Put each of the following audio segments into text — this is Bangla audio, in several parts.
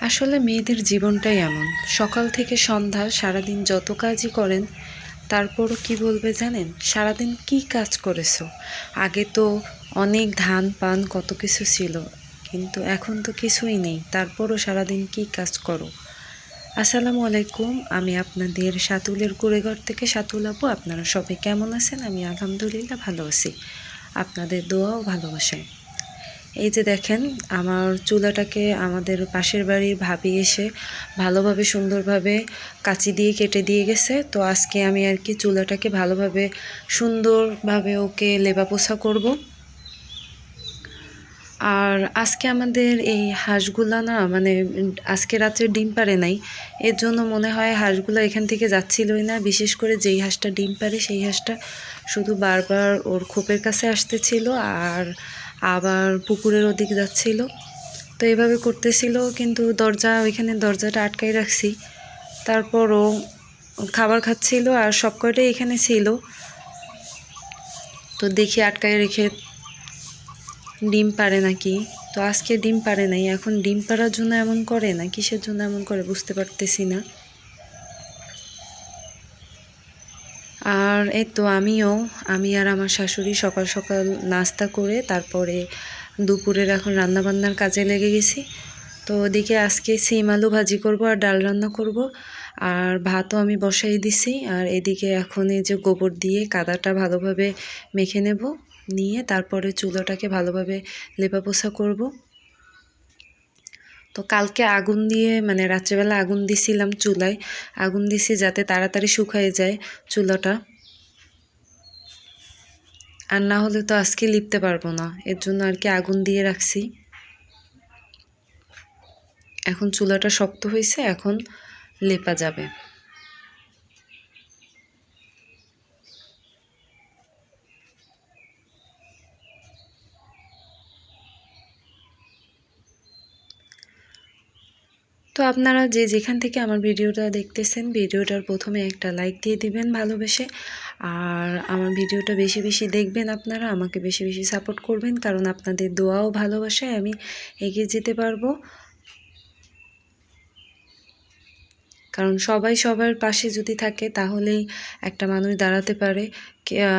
আসলে মেয়েদের জীবনটাই এমন। সকাল থেকে সন্ধ্যা সারাদিন যত কাজই করেন, তারপরও কি বলবে জানেন? সারাদিন কি কাজ করেছো? আগে তো অনেক ধান পান কত কিছু ছিল, কিন্তু এখন তো কিছুই নেই, তারপরও সারাদিন কি কাজ করো? আসসালামু আলাইকুম, আমি আপনাদের সাতুলের কুড়েঘর থেকে সাতুল আপু। আপনারা সবাই কেমন আছেন? আমি আলহামদুলিল্লাহ ভালো আছি, আপনাদের দোয়া ও ভালোবাসায়। এই যে দেখেন, আমার চুলাটাকে আমাদের পাশের বাড়ির ভাবি এসে ভালোভাবে সুন্দরভাবে কাঁচি দিয়ে কেটে দিয়ে গেছে। তো আজকে আমি আর কি চুলাটাকে ভালোভাবে সুন্দরভাবে ওকে লেপা পোছা করব। আর আজকে আমাদের এই হাঁসগুলা না, মানে আজকে রাত্রে ডিম পারে নাই, এর জন্য মনে হয় হাঁসগুলো এখান থেকে যাচ্ছিলই না। বিশেষ করে যেই হাঁসটা ডিম পারে সেই হাঁসটা শুধু বারবার ওর খোপের কাছে আসতেছিল আর আবার পুকুরের ওদিক যাচ্ছিল। তো এইভাবে করতেছিল, কিন্তু ওইখানে দরজাটা আটকাই রাখছি। তারপরও খাবার খাচ্ছিল আর সব কয়টাই এখানে ছিল। তো দেখি আটকায় রেখে ডিম পারে নাকি। তো আজকে ডিম পারে নাই। এখন ডিম পাড়ার জন্য এমন করে না কিসের জন্য এমন করে বুঝতে পারতেছি না। আর এই তো আমি আর আমার শাশুড়ি সকাল সকাল নাস্তা করে তারপরে দুপুরের এখন রান্নাবান্নার কাজে লেগে গেছি। তো ওদিকে আজকে সিম আলু ভাজি করব আর ডাল রান্না করব, আর ভাতও আমি বসাই দিছি। আর এদিকে এখন এই যে গোবর দিয়ে কাদাটা ভালোভাবে মেখে নেব, নিয়ে তারপরে চুলাটাকে ভালোভাবে লেপা পোছা করব। তো কালকে আগুন দিয়ে, মানে রাত্রেবেলা আগুন দিছিলাম চুলায়, আগুন দিছি যাতে তাড়াতাড়ি শুকায় যায় চুলাটা, আর না হলে তো আজকে লিপতে পারবো না, এর জন্য আর কি আগুন দিয়ে রাখছি। এখন চুলাটা শক্ত হয়েছে, এখন লেপা যাবে। তো আপনারা যে যেখান থেকে আমার ভিডিওটা দেখতেছেন, ভিডিওটার প্রথমে একটা লাইক দিয়ে দিবেন ভালোবেসে, আর আমার ভিডিওটা বেশি বেশি দেখবেন। আপনারা আমাকে বেশি বেশি সাপোর্ট করবেন, কারণ আপনাদের দোয়া ও ভালোবাসায় আমি এগিয়ে যেতে পারবো। কারণ সবাই সবার পাশে যদি থাকে তাহলেই একটা মানুষ দাঁড়াতে পারে,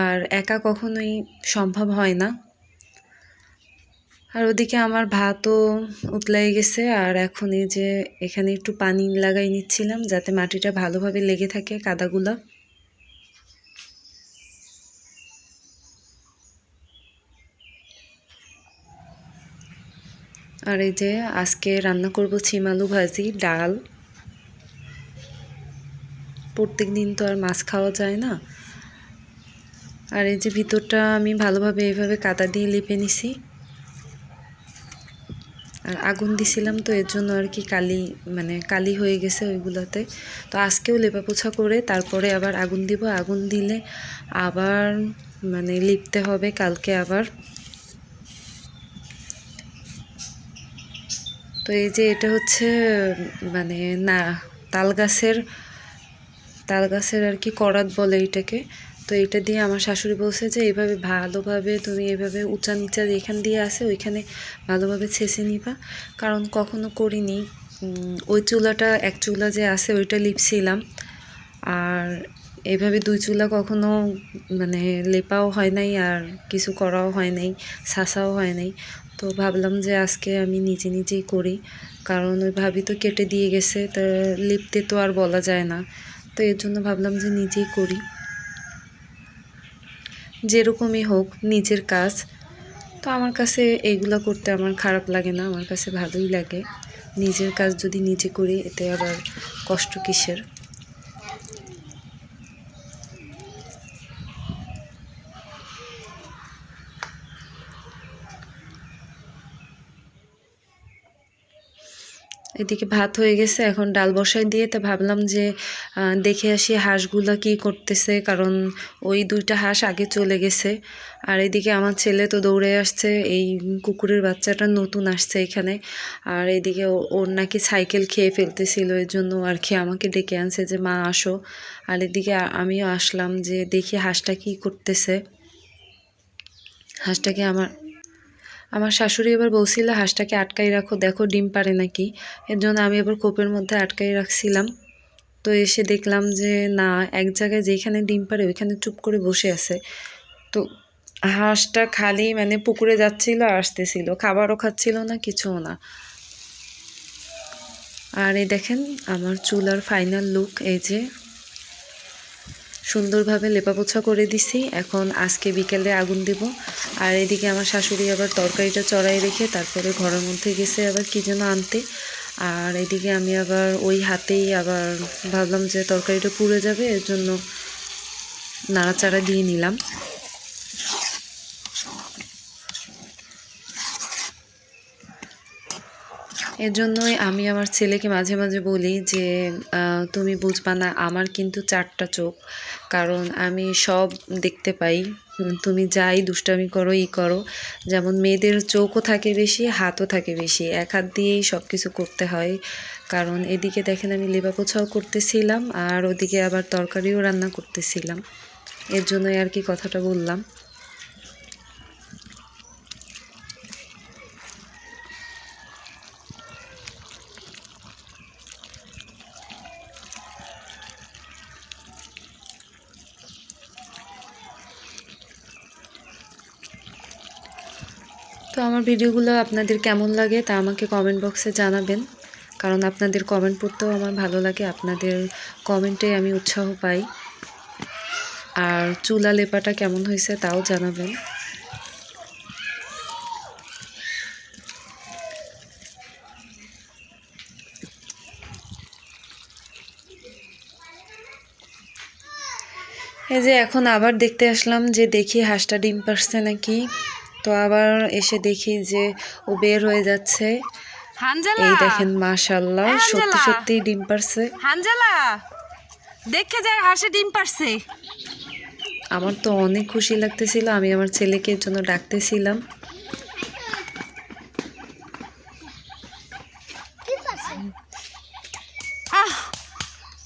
আর একা কখনোই সম্ভব হয় না। আর ওদিকে আমার ভাতও উতলাই গেছে, আর এখন এই যে এখানে একটু পানি লাগাই নিচ্ছিলাম যাতে মাটিটা ভালোভাবে লেগে থাকে, কাদাগুলা। আর এই যে আজকে রান্না করব সিম আলু ভাজি, ডাল। প্রত্যেক দিন তো আর মাছ খাওয়া যায় না। আর এই যে ভিতরটা আমি ভালোভাবে এইভাবে কাদা দিয়ে লেপে নিছি। আর আগুন দিছিলাম তো এর জন্য আর কি কালি হয়ে গেছে ওইগুলোতে। তো আজকেও লেপা পোছা করে তারপরে আবার আগুন দিব। আগুন দিলে আবার লিপতে হবে কালকে আবার। তো এই যে এটা হচ্ছে মানে না তাল গাছের আর কি করাত বলে এটাকে। তো এটা দিয়ে আমার শাশুড়ি বলছে যে এইভাবে ভালোভাবে তুমি এইভাবে উঁচা নিচা যেখান দিয়ে আসে ওইখানে ভালোভাবে ছেঁচে নিবা, কারণ কখনো করিনি। ওই চুলাটা, এক চুলা যে আছে ওইটা লিপছিলাম, আর এইভাবে দুই চুলা কখনো লেপাও হয় নাই আর কিছু করাও হয় নাই, ছাঁচাও হয় নাই। তো ভাবলাম যে আজকে আমি নিজে নিজেই করি, কারণ ওই ভাবি তো কেটে দিয়ে গেছে, তা লিপতে তো আর বলা যায় না। তো এর জন্য ভাবলাম যে নিজেই করি, যেরকমই হোক নিজের কাজ। তো আমার কাছে এইগুলো করতে আমার খারাপ লাগে না, আমার কাছে ভালোই লাগে। নিজের কাজ যদি নিজে করি এতে আবার কষ্ট কিসের। এদিকে ভাত হয়ে গেছে, এখন ডাল বসাই দিয়ে তা ভাবলাম যে দেখে আসি হাঁসগুলা কি করতেছে, কারণ ওই দুইটা হাঁস আগে চলে গেছে। আর এদিকে আমার ছেলে তো দৌড়ে আসছে, এই কুকুরের বাচ্চাটা নতুন আসছে এখানে। আর এদিকে ওর নাকি সাইকেল খেয়ে ফেলতেছিল, এর জন্য আর কি আমাকে ডেকে আনছে যে মা আসো। আর এদিকে আমিও আসলাম যে দেখি হাঁসটা কি করতেছে। হাঁসটাকে আমার শাশুড়ি এবার বলছিল হাঁসটাকে আটকাই রাখো, দেখো ডিম পারে নাকি। এর জন্য আমি এবার কোপের মধ্যে আটকাই রাখছিলাম। তো এসে দেখলাম যে না, এক জায়গায় যেখানে ডিম পারে ওইখানে চুপ করে বসে আছে। তো হাঁসটা খালি মানে পুকুরে যাচ্ছিল আর আসতেছিল, খাবারও খাচ্ছিল না, কিছুও না। আর এই দেখেন আমার চুলার ফাইনাল লুক, এই যে সুন্দরভাবে লেপাপোছা করে দিছি। এখন আজকে বিকেলে আগুন দিব। আর এদিকে আমার শাশুড়ি আবার তরকারিটা চড়াই রেখে তারপরে ঘরের মধ্যে গেছে আবার কি যেন আনতে। আর এদিকে আমি আবার ওই হাতেই আবার ভাবলাম যে তরকারিটা পুড়ে যাবে, এর জন্য নাড়াচাড়া দিয়ে নিলাম। এর জন্যই আমি আমার ছেলেকে মাঝে মাঝে বলি যে তুমি বুঝবা না, আমার কিন্তু 4টা চোখ, কারণ আমি সব দেখতে পাই। তুমি যাই দুষ্টামি করো করো, যেমন মেয়েদের চোখও থাকে বেশি, হাতও থাকে বেশি, এক হাত দিয়েই সব কিছু করতে হয়। কারণ এদিকে দেখেন আমি লেপা পোছাও করতেছিলাম আর ওদিকে আবার তরকারিও রান্না করতেছিলাম, এর জন্যই আর কি কথাটা বললাম। তো আমার ভিডিওগুলো আপনাদের কেমন লাগে তা আমাকে কমেন্ট বক্সে জানাবেন, কারণ আপনাদের কমেন্ট পড়তেও আমার ভালো লাগে, আপনাদের কমেন্টে আমি উৎসাহ পাই। আর চুলা লেপাটা কেমন হয়েছে তাও জানাবেন। এই যে এখন আবার দেখতে আসলাম যে দেখি হাঁসটা ডিম পারছে নাকি। তো আবার এসে দেখি যে ও বের হয়ে যাচ্ছে। এই দেখেন মাশাআল্লাহ, সত্যি সত্যি ডিম পারছে। হানজালা দেখে যায় হাঁসে ডিম পারছে। আমার তো অনেক খুশি লাগতেছিল, আমি আমার ছেলেকে এর জন্য ডাকতেছিলাম।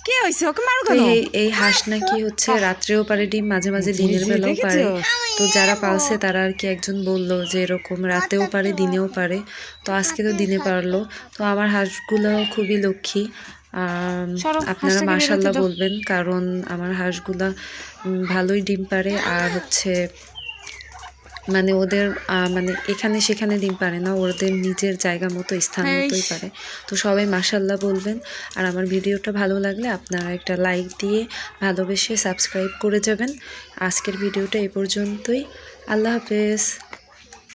কি হইছে, ওকে মারো কেন? এই হাঁস নাকি হচ্ছে রাত্রেও পারে ডিম, মাঝে মাঝে দিনের বেলাও পারে। তো যারা পালছে তারা আর কি একজন বলল যে এরকম রাতেও পারে দিনেও পারে। তো আজকে তো দিনে পারলো। তো আমার হাঁসগুলো খুবই লক্ষ্মী। আপনারা মাশাআল্লাহ বলবেন, কারণ আমার হাঁসগুলা ভালোই ডিম পারে। আর হচ্ছে মানে ওদের মানে এখানে সেখানে ডিম পারে না, ওদের নিজের জায়গা মতো স্থান মতোই পারে। তো সবাই মাশাআল্লাহ বলবেন। আর আমার ভিডিওটা ভালো লাগলে আপনারা একটা লাইক দিয়ে ভালোবেসে সাবস্ক্রাইব করে যাবেন। আজকের ভিডিওটা এই পর্যন্তই। আল্লাহ হাফেজ।